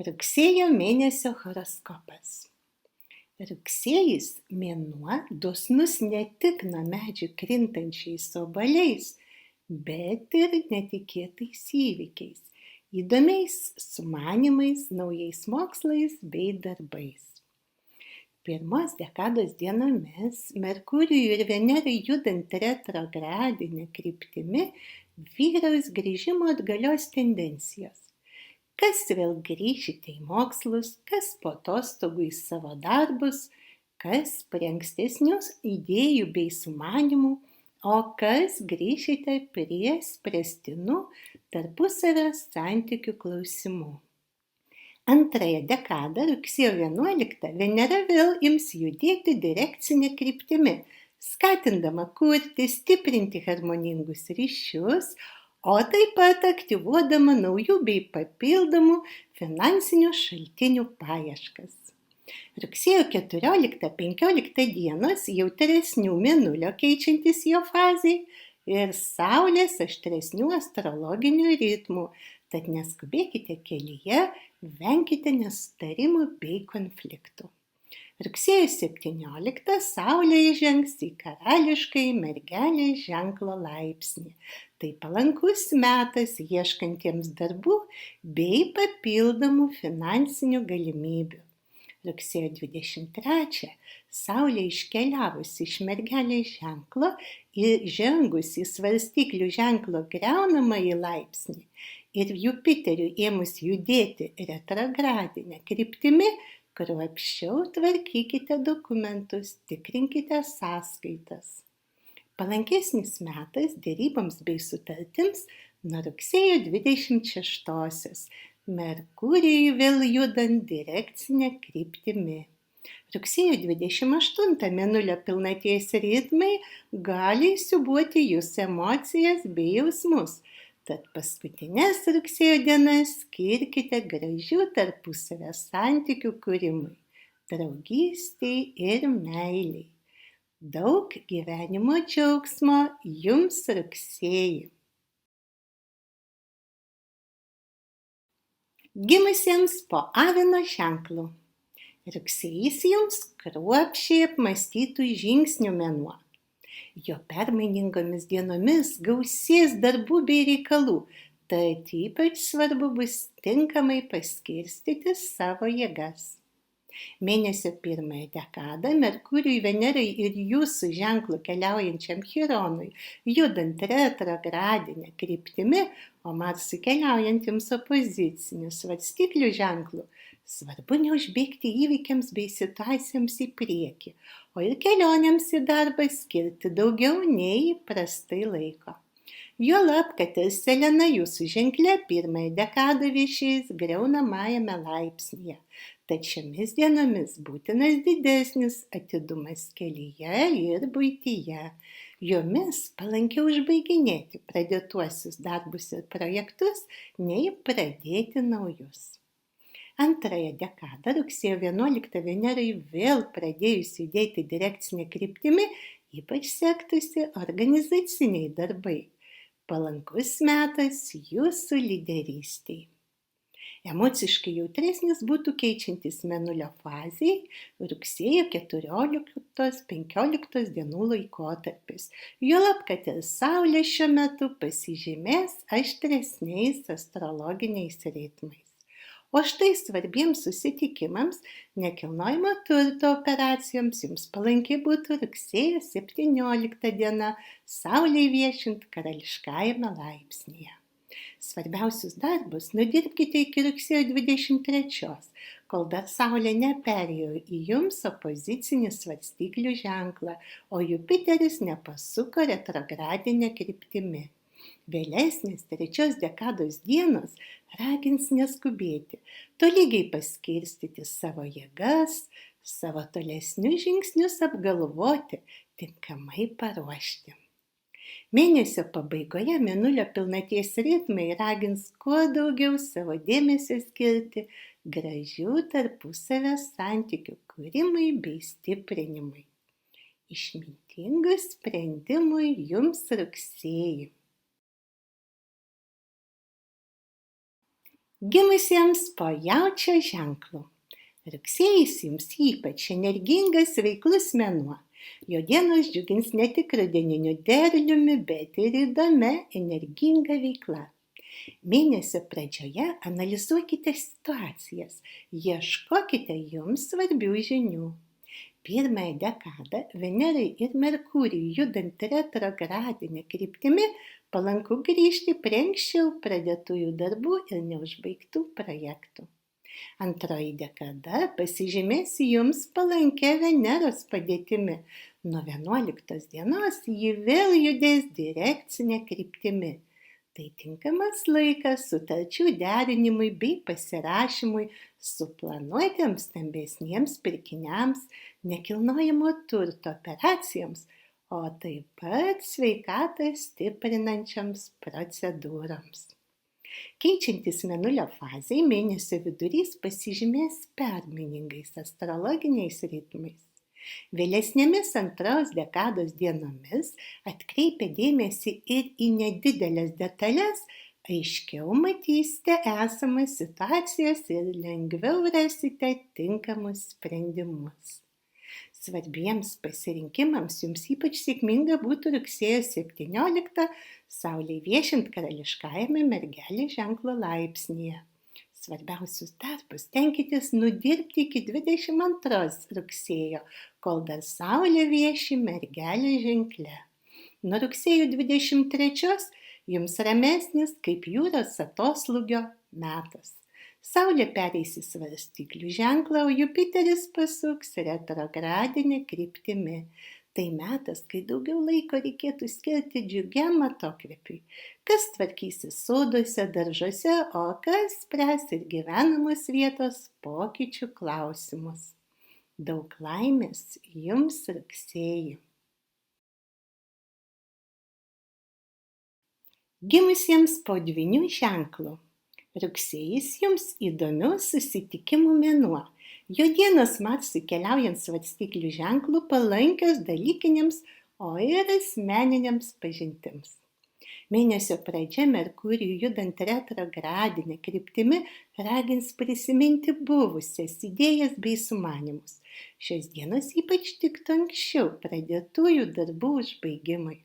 Rugsėjo mėnesio horoskopas. Rugsėjis mėnuo dosnus ne tik nuo medžių krintančiais obuoliais, bet ir netikėtais įvykiais, įdomiais sumanymais, naujais mokslais bei darbais. Pirmos dekados dienomis Merkurijui ir Venerai judant retrogradine kryptimi vyraus grįžimo atgalios tendencijos. Kas vėl grįšite į mokslus, kas po atostogų į savo darbus, kas prie ankstesnių idėjų bei sumanymų, o kas grįšite prie spręstinų tarpusavio santykių klausimų. Antrąją dekadą, rugsėjo 11, Venera vėl ims judėti direkcinė kryptimi, skatindama kurti, stiprinti harmoningus ryšius, o taip pat aktyvuodama naujų bei papildomų finansinių šaltinių paieškas. Rugsėjo 14-15 dienos jautresnių mėnulio keičiantis jo fazei ir Saulės aštresnių astrologinių ritmų, tad neskubėkite kelyje, venkite nesutarimų bei konfliktų. Rugsėjo 17 Saulė įžengs į karališkąjį mergelės ženklo laipsnį. Tai palankus metas ieškantiems darbų bei papildomų finansinių galimybių. Rugsėjo 23 Saulė iškeliavusi iš mergelės ženklo ir žengusi į svarstyklių ženklo griaunamąjį laipsnį ir Jupiteriui ėmus judėti retrogradine kryptimi, kruopščiau tvarkykite dokumentus, tikrinkite sąskaitas. Palankesnis metas deryboms bei sutartims nuo rugsėjo 26-osios, Merkurijui vėl judant direkcinė kryptimi. Rugsėjo 28 mėnulio pilnaties ritmai gali įsiūbuoti jūsų emocijas bei jausmus, tad paskutinės rugsėjo dienas skirkite gražių tarpusavio santykių kūrimui, draugystei ir meilei. Daug gyvenimo džiaugsmo jums rugsėjį. Gimusiems po avino ženklu. Rugsėjis jums kruopščiai apmąstytų žingsnių mėnuo. Jo permainingomis dienomis gausės darbų bei reikalų, tad ypač svarbu bus tinkamai paskirstyti savo jėgas. Mėnesio pirmąją dekadą Merkurijui, Venerai ir jūsų ženklu keliaujančiam Chironui, judant retrogradine kryptimi, o Marsui keliaujant jums opoziciniu svarstyklių ženklu, svarbu neužbėgti įvykiams bei situacijoms į priekį, o ir kelionėms į darbą skirti daugiau nei įprastai laiko. Juolab, kad ir Selena jūsų ženkle pirmąją dekadą viešės griaunamajame laipsnyje. Tad šiomis dienomis būtinas didesnis atidumas kelyje ir buityje. Jomis palankiau užbaiginėti pradėtuosius darbus ir projektus, nei pradėti naujus. Antrąją dekadą, rugsėjo 11 Venerai vėl pradėjus judėti direkcinė kryptimi, ypač sektųsi organizaciniai darbai. Palankus metas jūsų lyderystei. Emociškai jautresnis būtų keičiantis mėnulio fazei rugsėjo 14-15 dienų laikotarpis. Juolab, kad ir Saulė šiuo metu pasižymės aštresniais astrologiniais ritmais. O štai svarbiems susitikimams, nekilnojamo turto operacijoms jums palankiai būtų rugsėjo 17 diena, Saulei viešint karališkajame laipsnyje. Svarbiausius darbus nudirbkite iki rugsėjo 23, kol dar Saulė neperėjo į jums opozicinį svarstyklių ženklą, o Jupiteris nepasuko retrogradine kryptimi. Vėlesnės trečios dekados dienos ragins neskubėti, tolygiai paskirstyti savo jėgas, savo tolesnius žingsnius apgalvoti, tinkamai paruošti. Mėnesio pabaigoje mėnulio pilnaties ritmai ragins kuo daugiau savo dėmesio skirti gražių tarpusavio santykių kūrimui bei stiprinimui. Išmintingų sprendimų jums rugsėjį. Gimusiems po jaučio ženklu. Rugsėjis jums ypač energingas veiklus mėnuo. Jo dienos džiugins ne tik rudeniniu derliumi, bet ir įdomia, energinga veikla. Mėnesio pradžioje analizuokite situacijas, ieškokite jums svarbių žinių. Pirmąją dekadą Venerai ir Merkurijui judant retrogradine kryptimi palanku grįžti prie anksčiau pradėtųjų darbų ir neužbaigtų projektų. Antroji dekada pasižymės jums palankia Veneros padėtimi. Nuo 11 dienos ji vėl judės direkcinė kryptimi. Tai tinkamas laikas sutarčių derinimui bei pasirašymui, suplanuotiems stambesniems pirkiniams, nekilnojamo turto operacijoms, o taip pat sveikatą stiprinančioms procedūroms. Keičiantis mėnulio fazei, mėnesio vidurys pasižymės permainingais astrologiniais ritmais. Vėlesnėmis antros dekados dienomis, atkreipę dėmesį ir į nedidelės detalės, aiškiau matysite esamas situacijas ir lengviau rasite tinkamus sprendimus. Svarbiems pasirinkimams jums ypač sėkminga būtų rugsėjo 17 Saulei viešint karališkajame Mergelės ženklo laipsnyje. Svarbiausius darbus tenkitės nudirbti iki 22 rugsėjo, kol dar Saulė vieši Mergelės ženkle. Nuo rugsėjo 23 jums ramesnis kaip jūros atoslūgio metas. Saulė pereis į svarstyklių ženklą, o Jupiteris pasuks retrogradine kryptimi. Tai metas, kai daugiau laiko reikėtų skirti džiugiam atokvėpiui. Kas tvarkysis soduose, daržuose, o kas spręs ir gyvenamos vietos pokyčių klausimus. Daug laimės jums rugsėjį. Gimusiems po dvynių ženklų. Rugsėjis jums įdomių susitikimų mėnuo. Jo dienos Marsui keliaujant svarstyklių ženklų palankios dalykinėms, o ir asmeniniams pažintims. Mėnesio pradžia Merkurijui judant retrogradine kryptimi ragins prisiminti buvusias idėjas bei sumanymus. Šios dienos ypač tiktų anksčiau pradėtųjų darbų užbaigimui.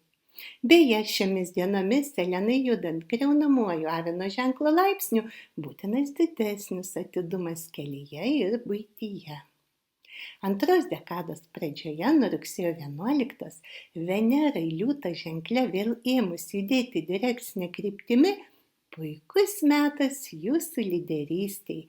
Beje, šiomis dienomis Selenai judant griaunamuoju Avino ženklo laipsniu būtinas didesnis atidumas kelyje ir buityje. Antros dekados pradžioje, nuo rugsėjo 11, Venerai Liūto ženkle vėl ėmus judėti direkcinę kryptimi, puikus metas jūsų lyderystei,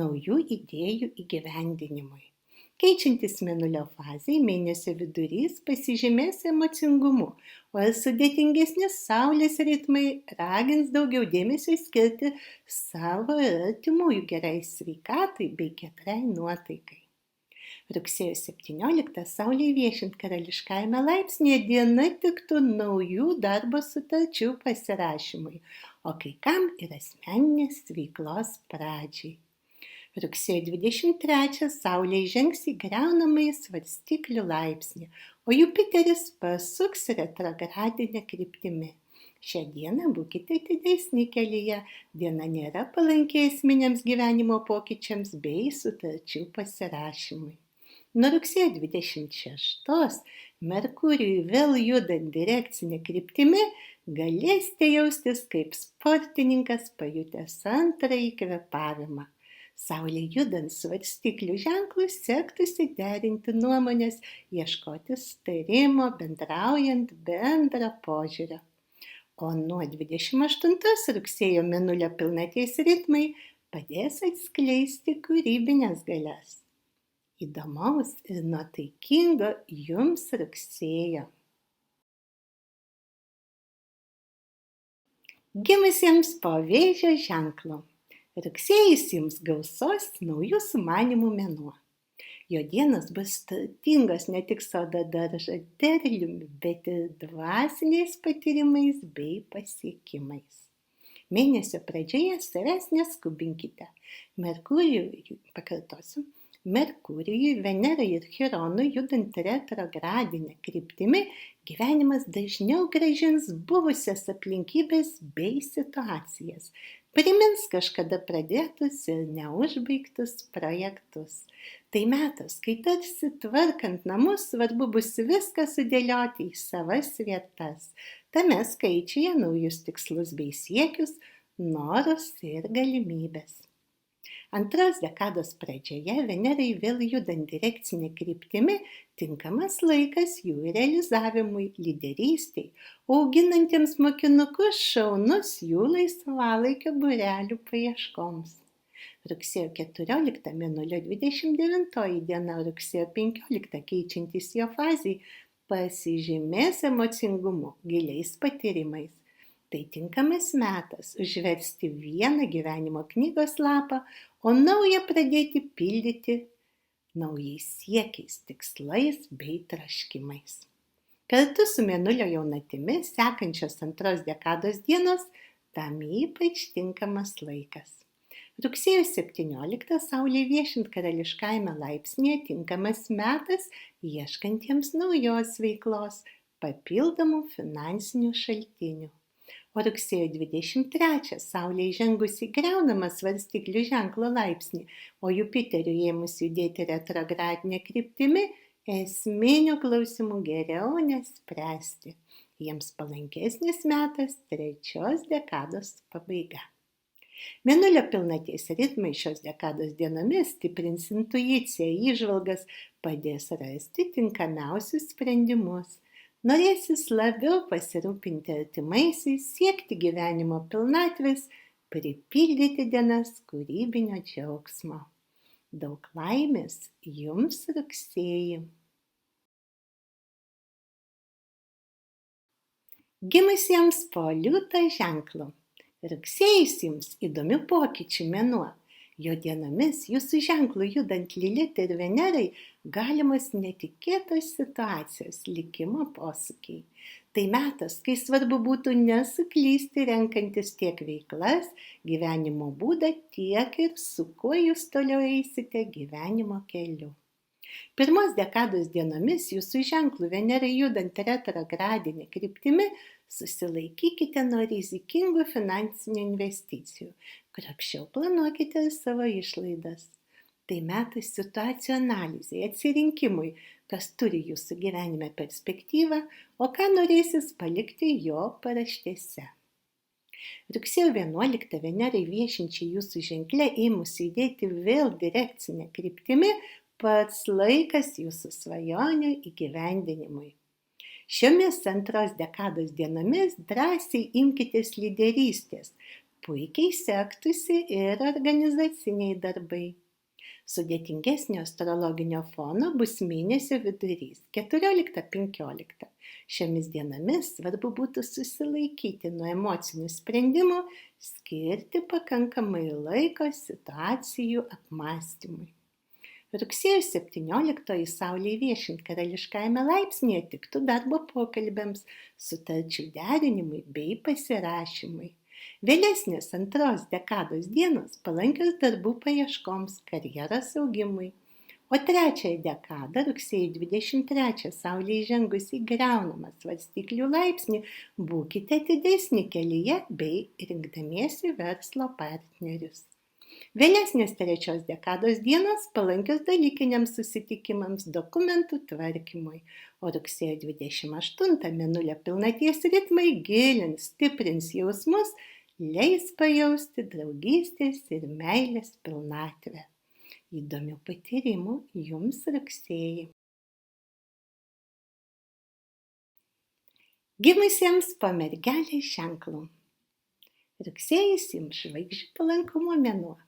naujų idėjų įgyvendinimui. Keičiantis mėnulio fazei, mėnesio vidurys pasižymės emocingumu, o sudėtingesni Saulės ritmai ragins daugiau dėmesio skirti savo ir artimųjų gerai sveikatai bei gerai nuotaikai. Rugsėjo 17 Saulei viešint karališkajame laipsnyje diena tiktų naujų darbo sutarčių pasirašymui, o kai kam ir asmeninės veiklos pradžiai. Rugsėjo 23 Saulė įžengs į griaunamąjį svarstyklių laipsnį, o Jupiteris pasuks retrogradine kryptimi. Šią dieną būkite atidesni kelyje, diena nėra palanki esminiams gyvenimo pokyčiams bei sutarčių pasirašymui. Nuo rugsėjo 26 Merkurijui vėl judant direkcinė kryptimi, galėsite jaustis kaip sportininkas pajutęs antrąjį kvėpavimą. Saulė judant svarstyklių ženklus sektųsi derinti nuomonės, ieškoti sutarimo, bendraujant bendrą požiūrį. O nuo 28 rugsėjo mėnulio pilnaties ritmai padės atskleisti kūrybinės galias. Įdomaus ir nuotaikingo jums rugsėjo. Gimusiems po Vėžio ženklo. Rugsėjis jums gausos naujų sumanymų mėnuo. Jo dienos bus turtingos ne tik sodo daržo derliumi, bet ir dvasiniais patyrimais bei pasiekimais. Mėnesio pradžioje savęs neskubinkite. Merkurijui, Venerai ir Chironui judant retrogradine kryptimi Gyvenimas dažniau grąžins buvusias aplinkybės bei situacijas, primins kažkada pradėtus ir neužbaigtus projektus. Tai metas, kai tarsi tvarkant namus svarbu bus viską sudėlioti į savas vietas. Tame skaičiuje naujus tikslus bei siekius, norus ir galimybės. Antros dekados pradžioje Venerai vėl judant direkcinė kryptimi, tinkamas laikas jų realizavimui, lyderystei, auginantiems mokinukus šaunus jų laisvalaikio būrelių paieškoms. Rugsėjo 14 mėnulio 29 diena, rugsėjo 15 keičiantis jo fazei, pasižymės emocingumu, giliais patyrimais. Tai tinkamas metas užversti vieną gyvenimo knygos lapą, o naują pradėti pildyti naujais siekiais, tikslais bei troškimais. Kartu su mėnulio jaunatimi sekančios antros dekados dienos tam ypač tinkamas laikas. Rugsėjo 17 Saulė viešint karališkajame laipsnyje tinkamas metas ieškantiems naujos veiklos, papildomų finansinių šaltinių. O rugsėjo 23 Saulė įžengus į griaunamą svarstyklių ženklo laipsnį, o Jupiteriui ėmus judėti retrogradinė kryptimi, esminių klausimų geriau nespręsti. Jiems palankesnis metas trečios dekados pabaiga. Mėnulio pilnaties ritmai šios dekados dienomis stiprins intuiciją, įžvalgas, padės rasti tinkamiausius sprendimus. Norėsis labiau pasirūpinti artimaisiais, siekti gyvenimo pilnatvės, pripildyti dienas kūrybinio džiaugsmo. Daug laimės jums rugsėjį. Gimusiems po liūto ženklu. Rugsėjis jums įdomių pokyčių mėnuo. Jo dienomis jūsų ženklų judant Lilith ir Venerai galimos netikėtos situacijos, likimo posūkiai. Tai metas, kai svarbu būtų nesuklysti renkantis tiek veiklas, gyvenimo būdą, tiek ir su kuo jūs toliau eisite gyvenimo keliu. Pirmos dekados dienomis jūsų ženklų Venerai judant retrogradinė kryptimi susilaikykite nuo rizikingų finansinių investicijų, kruopščiau planuokite savo išlaidas. Tai metas situacijų analizai, atsirinkimui, kas turi jūsų gyvenime perspektyvą, o ką norėsis palikti jo paraštėse. Rugsėjo 11 Venerai viešinčiai jūsų ženkle ėmus judėti vėl direkcinė kryptimi, pats laikas jūsų svajonių įgyvendinimui. Šiomis antros dekados dienomis drąsiai imkitės lyderystės, puikiai sektųsi ir organizaciniai darbai. Sudėtingesnio astrologinio fono bus mėnesio vidurys 14-15. Šiomis dienomis svarbu būtų susilaikyti nuo emocinių sprendimų, skirti pakankamai laiko situacijų apmąstymui. Rugsėjo 17 Saulė viešint karališkajame laipsnyje tiktų darbo pokalbiams, sutarčių derinimui bei pasirašymui. Vėlesnės antros dekados dienos palankios darbų paieškoms, karjeros augimui. O trečiąją dekadą, rugsėjo 23 Saulė įžengus į griaunamą svarstyklių laipsnį, būkite atidesni kelyje bei rinkdamiesi verslo partnerius. Vėlesnės trečios dekados dienos palankios dalykiniams susitikimams, dokumentų tvarkymui, o rugsėjo 28 mėnulio pilnaties ritmai gilins, stiprins jausmus, leis pajausti draugystės ir meilės pilnatvę. Įdomių patyrimų jums rugsėjį. Gimusiems po mergelės ženklu. Rugsėjis jums žvaigždžių palankumo mėnuo.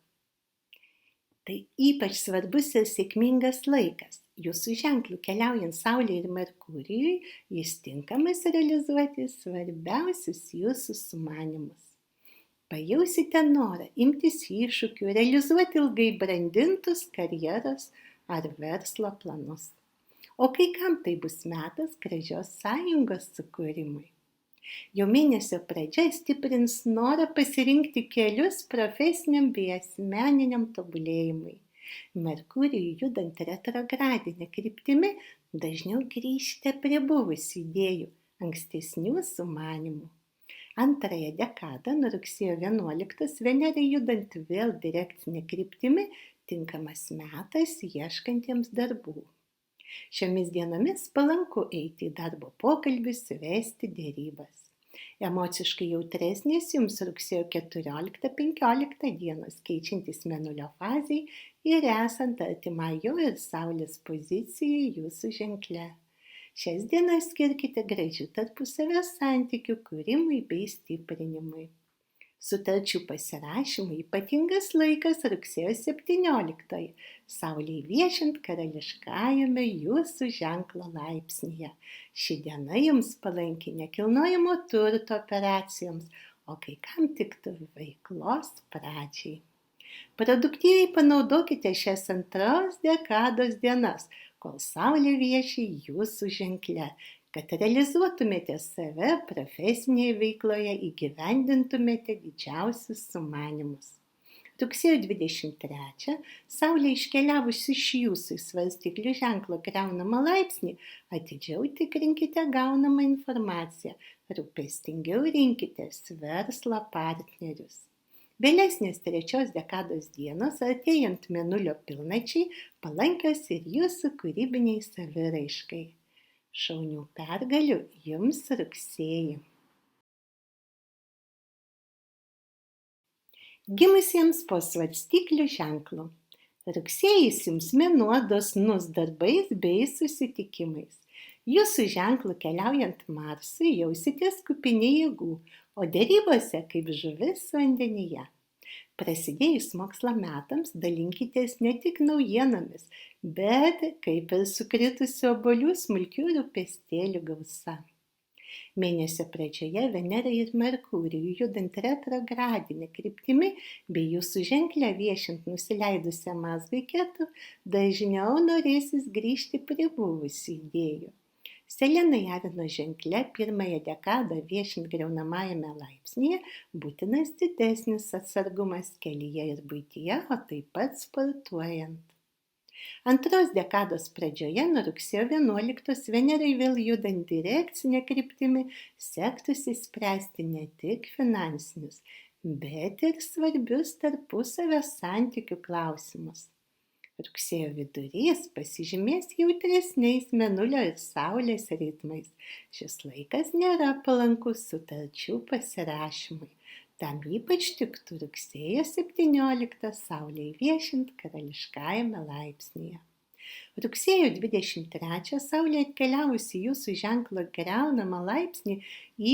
Tai ypač svarbus ir sėkmingas laikas. Jūsų ženklų keliaujant Saulei ir Merkurijui, jis tinkamas realizuoti svarbiausius jūsų sumanymus. Pajausite norą imtis iššūkių, realizuoti ilgai brandintus karjeros ar verslo planus. O kai kam tai bus metas gražios sąjungos sukūrimui. Jau mėnesio pradžia stiprins norą pasirinkti kelius profesiniam bei asmeniniam tobulėjimui. Merkurijui judant retrogradinė kryptimi Dažniau grįžte prie buvusių idėjų, ankstesnių sumanymų. Antrąją dekadą nuo rugsėjo 11 Venerai judant vėl direkcinė kryptimi tinkamas metas ieškantiems darbų. Šiomis dienomis palanku eiti į darbo pokalbius, vesti dėrybas. Emociškai jautresnės jums rugsėjo 14-15 dienos keičiantis mėnulio fazei ir esant artimai jo ir Saulės pozicijai jūsų ženkle. Šias dienas skirkite gražių tarpusavio santykių kūrimui bei stiprinimui. Sutarčių pasirašymui ypatingas laikas rugsėjo 17, Saulei viešint karališkajame jūsų ženklo laipsnyje. Ši diena jums palanki nekilnojamo turto operacijoms, o kai kam tiktų veiklos pradžiai. Produktyviai panaudokite šias antros dekados dienas, kol Saulė vieši jūsų ženkle, kad realizuotumėte save profesinėje veikloje, įgyvendintumėte didžiausius sumanymus. Rugsėjo 23 Saulė iškeliavusi iš jūsų į svarstyklių ženklo griaunamą laipsnį, atidžiau tikrinkite gaunamą informaciją, rūpestingiau rinkitės verslo partnerius. Vėlesnės trečios dekados dienos, artėjant mėnulio pilnačiai, palankios ir jūsų kūrybiniai saviraiškai. Šaunių pergalių jums rugsėjį. Gimusiems po svarstyklių ženklu. Rugsėjis jums mėnuo dosnus darbais bei susitikimais. Jūsų ženklu keliaujant Marsui jausitės kupini jėgų, o dėrybose kaip žuvis vandenyje. Prasidėjus mokslo metams dalinkitės ne tik naujienomis, bet kaip ir sukritusių obuolių smulkių rūpestėlių gausa. Mėnesio pradžioje Venerai ir Merkurijui judant retrogradinę kryptimi bei jūsų ženkle viešint nusileidusią mazgui Ketu, dažniau norėsis grįžti prie buvusių idėjų. Selenai Arino ženkle pirmąją dekadą viešint griaunamajame laipsnyje būtinas didesnis atsargumas kelyje ir buityje, o taip pat sportuojant. Antros dekados pradžioje nuo rugsėjo 11 Venerai vėl judant direkcinę kryptimi sektųsi spręsti ne tik finansinius, bet ir svarbius tarpusavio santykių klausimus. Rugsėjo vidurys pasižymės jautresniais mėnulio ir Saulės ritmais. Šis laikas nėra palankus sutarčių pasirašymui. Tam ypač tiktų rugsėjo 17 Saulei viešint karališkajame laipsnyje. Rugsėjo 23 Saulė atkeliavusi jūsų ženklo griaunamą laipsnį,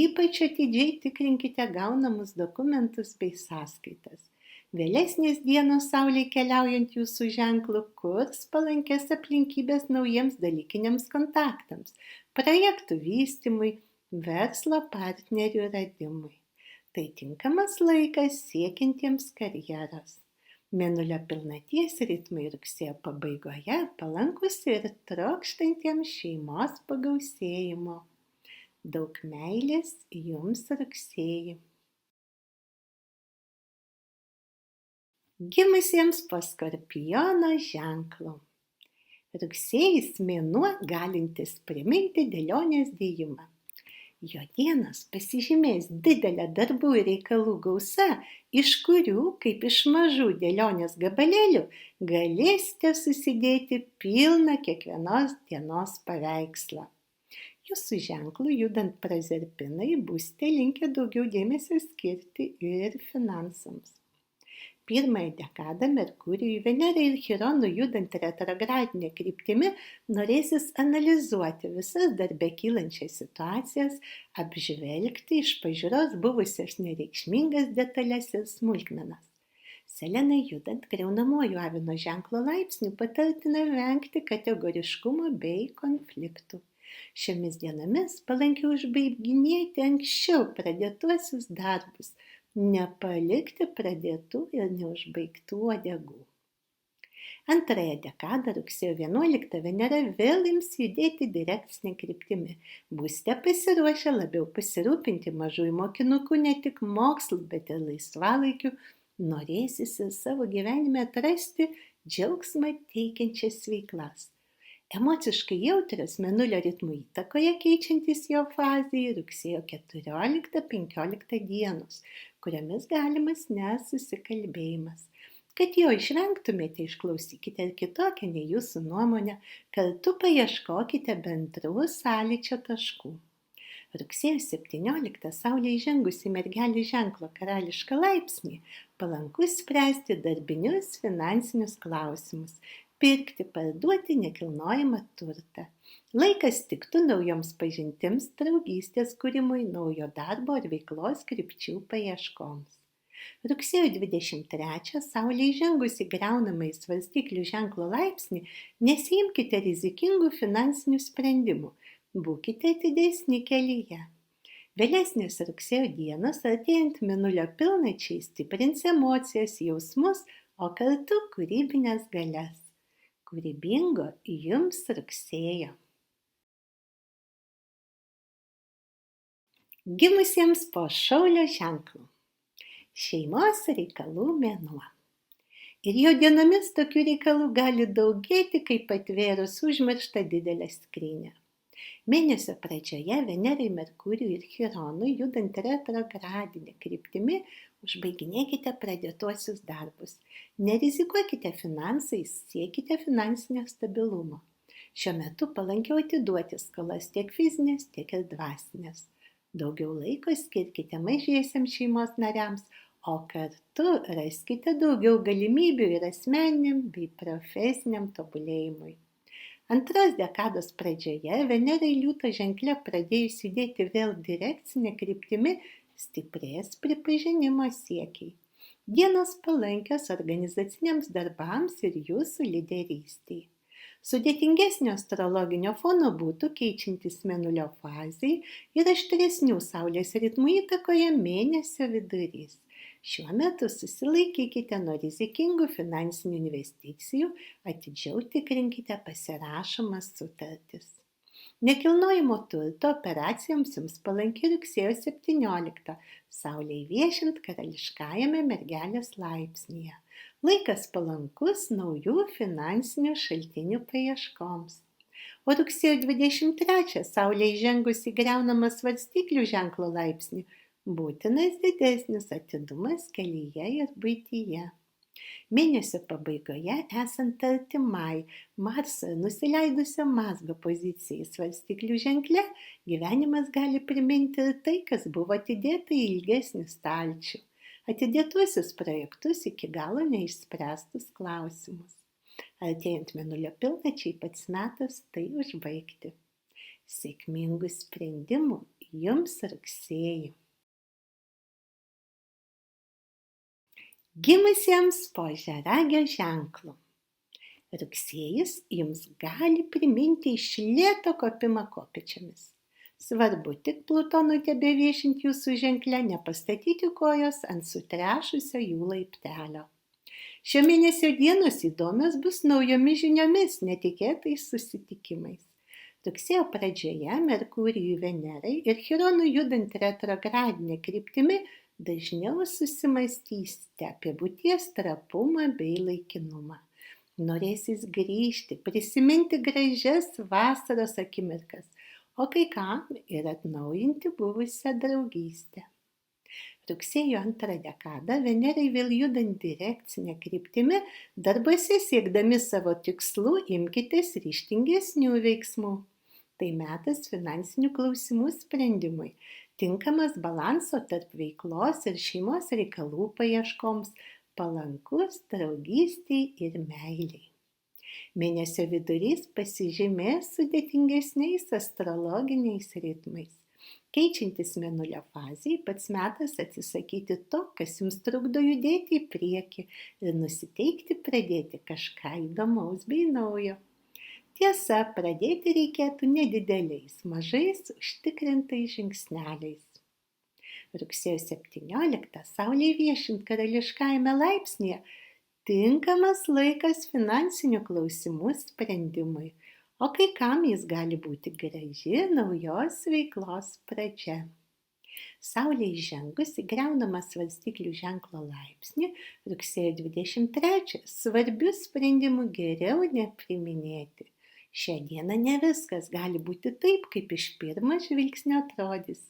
ypač atidžiai tikrinkite gaunamus dokumentus bei sąskaitas. Vėlesnės dienos Saulei keliaujant jūsų ženklu kurs palankės aplinkybės naujiems dalykiniams kontaktams, projektų vystymui, verslo partnerių radimui. Tai tinkamas laikas siekintiems karjeros. Mėnulio pilnaties ritmai rugsėjo pabaigoje palankus ir trokštantiems šeimos pagausėjimo. Daug meilės jums rugsėjį. Gimusiems po Skorpiono ženklu. Rugsėjis mėnuo galintis priminti dėlionės dėjimą. Jo dienos pasižymės didelę darbų ir reikalų gausa, iš kurių, kaip iš mažų dėlionės gabalėlių, galėsite susidėti pilną kiekvienos dienos paveikslą. Jūsų ženklų judant Prazerpinai būsite linkę daugiau dėmesio skirti ir finansams. Pirmąją dekadą Merkurijui, Venerai ir Chironu judant retrogradinę kryptimi norėsis analizuoti visas darbe kylančias situacijas, apžvelgti iš pažiūros buvusias nereikšmingas detalės ir smulkmenas. Selenai judant griaunamuoju avino ženklo laipsniu patartina vengti kategoriškumo bei konfliktų. Šiomis dienomis palankiau užbaiginėti anksčiau pradėtuosius darbus, nepalikti pradėtų ir neužbaigtų uodegų. Antrąją dekadą rugsėjo 11 Venera vėl ims judėti direkcinę kryptimi. Būsite pasiruošę labiau pasirūpinti mažųjų mokinukų ne tik mokslu, bet ir laisvalaikiu, norėsis ir savo gyvenime atrasti džiaugsmą teikiančias veiklas. Emociškai jautrios Mėnulio ritmų įtakoje keičiantis jo fazei rugsėjo 14-15 dienos, kuriomis galimas nesusikalbėjimas. Kad jo išvengtumėte, išklausykite ir kitokią nei jūsų nuomonę, kartu paieškokite bendrų sąlyčio taškų. Rugsėjo 17 Saulė įžengusi Mergelės ženklo karališką laipsnį, palankus spręsti darbinius finansinius klausimus, pirkti, parduoti nekilnojamą turtą. Laikas tiktų naujoms pažintims, draugystės kūrimui, naujo darbo ar veiklos krypčių paieškoms. Rugsėjo 23 Saulė įžengusi griaunamąjį svarstyklių ženklo laipsnį, nesiimkite rizikingų finansinių sprendimų, būkite atidesni kelyje. Vėlesnės rugsėjo dienos artėjant Mėnulio pilnačiai stiprins emocijas, jausmus, o kartu kūrybinės galias. Kūrybingo jums rugsėjo. Gimusiems po Šaulio ženklu. Šeimos reikalų mėnuo. Ir jo dienomis tokių reikalų gali daugėti, kaip atvėrus užmirštą didelę skrynią. Mėnesio pradžioje Venerai, Merkurijui ir Chironui judant retrogradinė kryptimi užbaiginėkite pradėtuosius darbus. Nerizikuokite finansais, siekite finansinio stabilumo. Šiuo metu palankiau atiduoti skolas tiek fizinės, tiek ir dvasinės. Daugiau laiko skirkite mažiesiems šeimos nariams, o kartu raskite daugiau galimybių ir asmeniniam bei profesiniam tobulėjimui. Antros dekados pradžioje Venerai Liūto ženkle pradėjus judėti vėl direkcinė kryptimi stiprės pripažinimo siekiai. Dienos palankios organizaciniams darbams ir jūsų lyderystei. Sudėtingesnio astrologinio fono būtų keičiantis Mėnulio fazei ir aštresnių Saulės ritmų įtakoje mėnesio vidurys. Šiuo metu susilaikykite nuo rizikingų finansinių investicijų, atidžiau tikrinkite pasirašomas sutartis. Nekilnojamo turto operacijoms jums palanki rugsėjo 17, Saulei viešint karališkajame Mergelės laipsnyje. Laikas palankus naujų finansinių šaltinių paieškoms. O rugsėjo 23 Saulė įžengus į griaunamą svarstyklių ženklo laipsnį, būtinas didesnis atidumas kelyje ir buityje. Mėnesio pabaigoje, esant artimai Marsą nusileidusio mazgo pozicijai svarstyklių ženkle, gyvenimas gali priminti ir tai, kas buvo atidėta į ilgesnį stalčių. Atidėtuosius projektus iki galo neišspręstus klausimus. Artėjant Mėnulio pilnačiai pats metas tai užbaigti. Sėkmingų sprendimų jums rugsėjį. Gimusiems po Ožiaragio ženklu. Rugsėjis jums gali priminti iš lėto kopimą kopėčiomis. Svarbu tik Plutonui tebeviešint jūsų ženkle nepastatyti kojos ant sutrešusio jų laiptelio. Šio mėnesio dienos įdomios bus naujomis žiniomis, netikėtais susitikimais. Rugsėjo pradžioje Merkurijui, Venerai ir Chironui judant retrogradinė kryptimi dažniau susimąstysite apie būties trapumą bei laikinumą. Norėsis grįžti, prisiminti gražias vasaros akimirkas, o kai kam ir atnaujinti buvusią draugystę. Rugsėjo 2 dekada Venerai vėl judant direkcinė kryptimi, darbuose siekdami savo tikslų imkitės ryžtingesnių veiksmų. Tai metas finansinių klausimų sprendimui, tinkamas balanso tarp veiklos ir šeimos reikalų paieškoms, palankus draugystei ir meilei. Mėnesio vidurys pasižymės sudėtingesniais astrologiniais ritmais. Keičiantis Mėnulio fazei, pats metas atsisakyti to, kas jums trukdo judėti į priekį ir nusiteikti pradėti kažką įdomaus bei naujo. Tiesa, pradėti reikėtų nedideliais, mažais, užtikrintais žingsneliais. Rugsėjo 17 Saulei viešint karališkajame laipsnyje tinkamas laikas finansinių klausimų sprendimui, o kai kam jis gali būti graži naujos veiklos pradžia. Saulė įžengus į griaunamą svarstyklių ženklo laipsnį, rugsėjo 23 svarbių sprendimų geriau nepriiminėti. Šią dieną ne viskas gali būti taip, kaip iš pirmo žvilgsnio atrodys.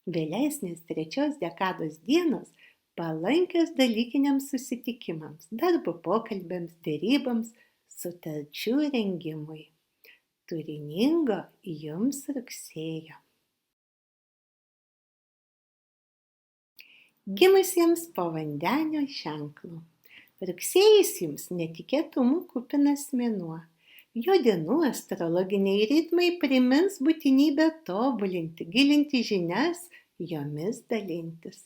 Vėlesnės 3 dekados dienos palankios dalykiniams susitikimams, darbo pokalbiams, deryboms, sutarčių rengimui. Turiningo jums rugsėjo. Gimusiems po vandenio ženklu. Rugsėjis jums netikėtumų kupinas mėnuo. Jo dienų astrologiniai ritmai primins būtinybę tobulinti, gilinti žinias, jomis dalintis.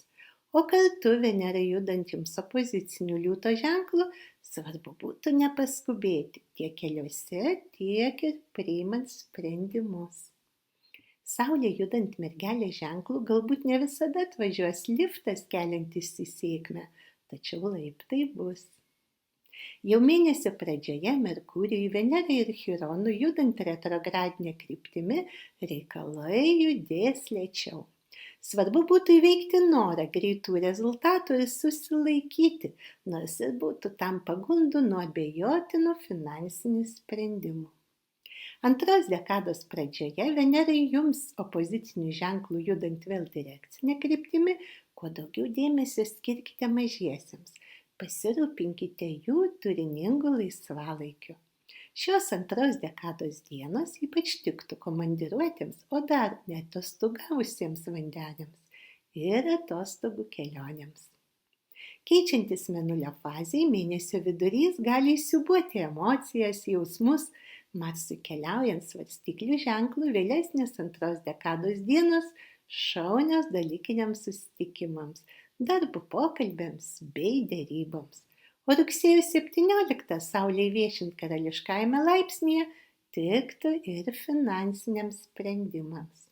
O kartu Venerai judant jums opozicinių liūto ženklų, svarbu būtų nepaskubėti tiek keliuose, tiek ir priimant sprendimus. Saulė judant Mergelės ženklų galbūt ne visada atvažiuos liftas keliantis į sėkmę, tačiau laiptai bus. Jau mėnesio pradžioje Merkurijui, Venerai ir Chironui judant retrogradinė kryptimi reikalai judės lėčiau. Svarbu būtų įveikti norą greitų rezultatų ir susilaikyti, nors ir būtų tam pagundų nuo abejotinų finansinių sprendimų. 2 dekados pradžioje Venerai jums opozicinių ženklų judant vėl direkcinė kryptimi, kuo daugiau dėmesio skirkite mažiesiems. Pasirūpinkite jų turiningų laisvalaikiu. Šios 2 dekados dienos ypač tiktų komandiruotėms, o dar neatostogavusiems vandeniams ir atostogų kelionėms. Keičiantis mėnulio fazei, mėnesio vidurys gali įsiūbuoti emocijas, jausmus, Marsui keliaujant svarstyklių ženklų vėlesnės 2 dekados dienos šaunios dalykiniams susitikimams, darbo pokalbiams bei deryboms. O rugsėjo 17 Saulei viešint karališkajame laipsnyje tiktų ir finansiniams sprendimams.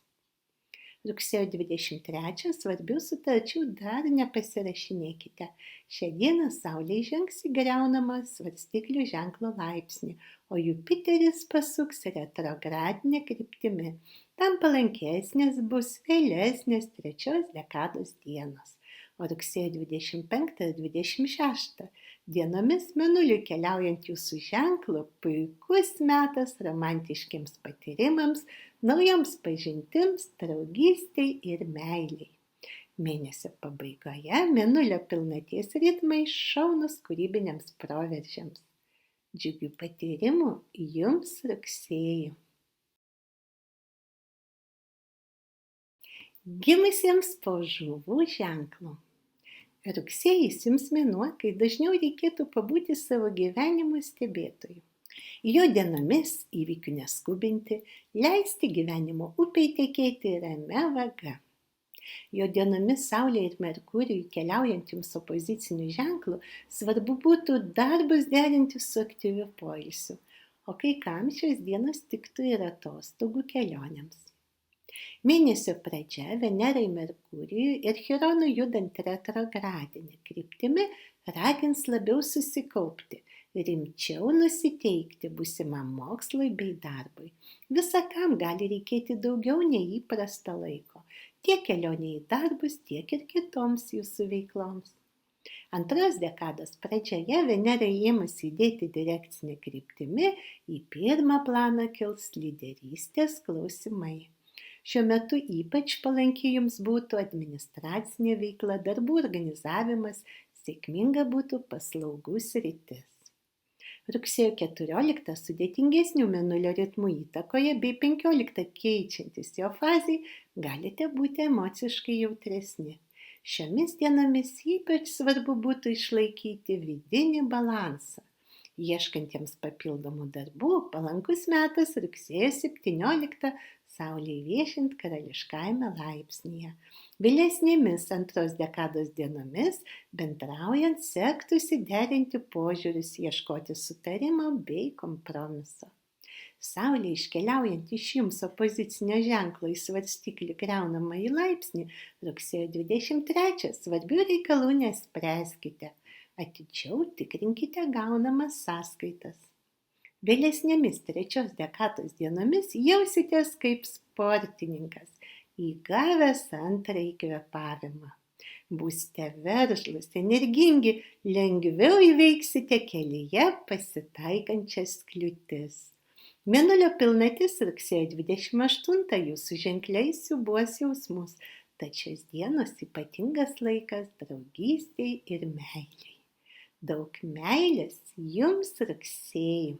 Rugsėjo 23 svarbių sutarčių dar nepasirašinėkite. Šią dieną Saulė žengs į griaunamą svarstyklių ženklo laipsnį, o Jupiteris pasuks retrogradinė kryptimi. Tam palankesnės bus vėlesnės 3 dekados dienos. O rugsėjo 25 ir 26 dienomis Mėnuliui keliaujant jūsų ženklu puikus metas romantiškiams patyrimams, naujoms pažintims, draugystei ir meiliai. Mėnesio pabaigoje Mėnulio pilnaties ritmai šaunus kūrybiniams proveržiams. Džiugių patyrimų jums rugsėjį. Gimusiems po žuvų ženklu. Rugsėjis jums mėnuo, kai dažniau reikėtų pabūti savo gyvenimo stebėtojų. Jo dienomis įvykių neskubinti, leisti gyvenimo upei tekėti ramia vaga. Jo dienomis Saulė ir Merkurijui keliaujant jums opozicinių ženklų, svarbu būtų darbus derinti su aktyviu poilsiu, o kai kam šios dienos tiktų ir atostogų kelionėms. Mėnesio pradžia Venerai Merkurijui ir Chironui judant retrogradinė kryptimi ragins labiau susikaupti, rimčiau nusiteikti būsimam mokslui bei darbui. Visakam gali reikėti daugiau nei įprasta laiko, tiek kelionė į darbus, tiek ir kitoms jūsų veikloms. 2 dekados pradžioje Venerai ėmusi judėti direkcinė kryptimi, į pirmą planą kils lyderystės klausimai. Šiuo metu ypač palanki jums būtų administracinė veikla, darbų organizavimas, sėkminga būtų paslaugų sritis. Rugsėjo 14 sudėtingesnių Mėnulio ritmų įtakoje bei 15 keičiantis jo fazei galite būti emociškai jautresni. Šiomis dienomis ypač svarbu būtų išlaikyti vidinį balansą. Ieškantiems papildomų darbų palankus metas rugsėjo 17 Saulei viešint karališkajame laipsnyje. Vėlesnėmis 2 dekados dienomis bendraujant sektųsi derinti požiūrius, ieškoti sutarimo bei kompromiso. Saulė iškeliaujant iš jums opozicinio ženklo į svarstyklį griaunamąjį laipsnį rugsėjo 23 svarbių reikalų nespręskite. Atidžiau tikrinkite gaunamas sąskaitas. Vėlesnėmis 3 dekados dienomis jausitės kaip sportininkas, įgavęs antrąjį kvėpavimą. Būsite veržlūs, energingi, lengviau įveiksite kelyje pasitaikančias kliūtis. Mėnulio pilnatis rugsėjo 28 jūsų ženkliai siūbuos jausmus, tad šios dienos ypatingas laikas draugystei ir meiliai. Daug meilės jums rugsėjai.